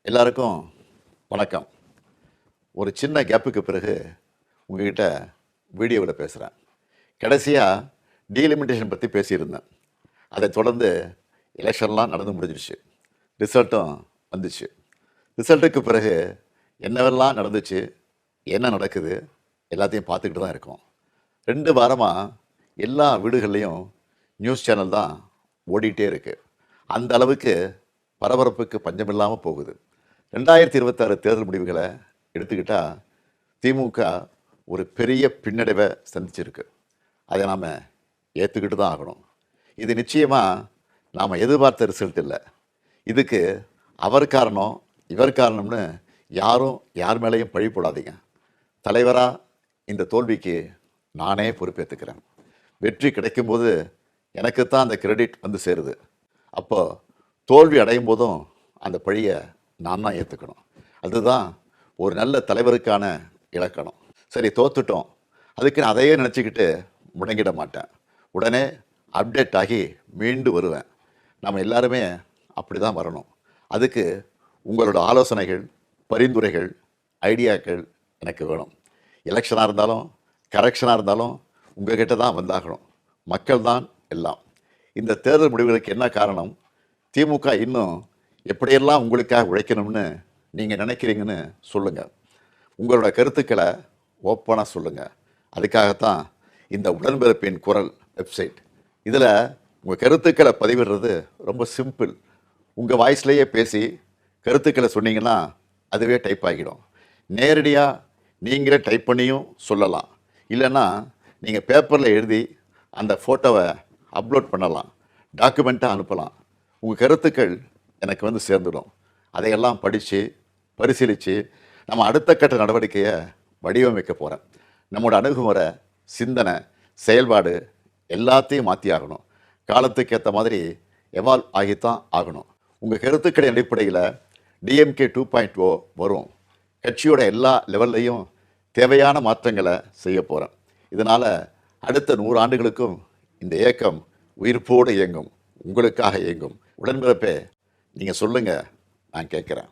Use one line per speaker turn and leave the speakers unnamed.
எல்லாருக்கும் வணக்கம். ஒரு சின்ன கேப்புக்கு பிறகு உங்ககிட்ட வீடியோவில் பேசுகிறேன். கடைசியாக டீலிமிட்டேஷன் பற்றி பேசியிருந்தேன். அதை தொடர்ந்து எலெக்ஷன்லாம் நடந்து முடிஞ்சிருச்சு, ரிசல்ட்டும் வந்துச்சு. ரிசல்ட்டுக்கு பிறகு என்னவெல்லாம் நடந்துச்சு, என்ன நடக்குது எல்லாத்தையும் பார்த்துக்கிட்டு தான் இருக்கோம். 2 வாரமாக எல்லா வீடுகள்லேயும் நியூஸ் சேனல் தான் ஓடிட்டே இருக்குது. அந்த அளவுக்கு பரபரப்புக்கு பஞ்சமில்லாமல் போகுது. 2026 தேர்தல் முடிவுகளை எடுத்துக்கிட்டால் திமுக ஒரு பெரிய பின்னடைவை சந்திச்சிருக்கு. அதை நாம் ஏற்றுக்கிட்டு தான் ஆகணும். இது நிச்சயமாக நாம் எதிர்பார்த்த ரிசல்ட் இல்லை. இதுக்கு அவர் காரணம் இவர் காரணம்னு யாரும் யார் மேலேயும் பழி போடாதீங்க. தலைவராக இந்த தோல்விக்கு நானே பொறுப்பேற்றுக்கிறேன். வெற்றி கிடைக்கும்போது எனக்குத்தான் அந்த கிரெடிட் வந்து சேருது. அப்போது தோல்வி அடையும் போதும் அந்த பழியை நான் தான் ஏற்றுக்கணும். அதுதான் ஒரு நல்ல தலைவருக்கான இலக்கணம். சரி, தோத்துட்டோம், அதுக்கு நான் அதையே நினச்சிக்கிட்டு முடங்கிட மாட்டேன். உடனே அப்டேட் ஆகி மீண்டு வருவேன். நம்ம எல்லாருமே அப்படி தான் வரணும். அதுக்கு உங்களோட ஆலோசனைகள், பரிந்துரைகள், ஐடியாக்கள் எனக்கு வேணும். எலெக்ஷனாக இருந்தாலும் கரெக்ஷனாக இருந்தாலும் உங்கள்கிட்ட தான் வந்தாகணும். மக்கள் தான் எல்லாம். இந்த தேர்தல் முடிவுகளுக்கு என்ன காரணம்? திமுக இன்னும் எப்படியெல்லாம் உங்களுக்காக உழைக்கணும்னு நீங்கள் நினைக்கிறீங்கன்னு சொல்லுங்கள். உங்களோட கருத்துக்களை ஓப்பனாக சொல்லுங்கள். அதுக்காகத்தான் இந்த உடன்பிறப்பின் குரல் வெப்சைட். இதில் உங்கள் கருத்துக்களை பதிவிடுறது ரொம்ப சிம்பிள். உங்கள் வாய்ஸ்லேயே பேசி கருத்துக்களை சொன்னீங்கன்னா அதுவே டைப் ஆகிடும். நேரடியாக நீங்களே டைப் பண்ணியும் சொல்லலாம். இல்லைன்னா நீங்கள் பேப்பரில் எழுதி அந்த ஃபோட்டோவை அப்லோட் பண்ணலாம், டாக்குமெண்ட்டாக அனுப்பலாம். உங்கள் கருத்துக்கள் எனக்கு வந்து சேர்ந்துடும். அதையெல்லாம் படித்து பரிசீலித்து நம்ம அடுத்த கட்ட நடவடிக்கையை வடிவமைக்க போகிறேன். நம்மளோட அணுகுமுறை, சிந்தனை, செயல்பாடு எல்லாத்தையும் மாற்றி ஆகணும். காலத்துக்கு ஏற்ற மாதிரி எவால்வ் ஆகித்தான் ஆகணும். உங்கள் கருத்துக்களின் அடிப்படையில் டிஎம்கே 2.0 வரும். கட்சியோட எல்லா லெவல்லையும் தேவையான மாற்றங்களை செய்ய போகிறேன். இதனால் அடுத்த 100 ஆண்டுகளுக்கும் இந்த இயக்கம் உயிர்ப்போடு இயங்கும், உங்களுக்காக இயங்கும். உடன்பிறப்பே, நீங்கள் சொல்லுங்கள், நான் கேட்குறேன்.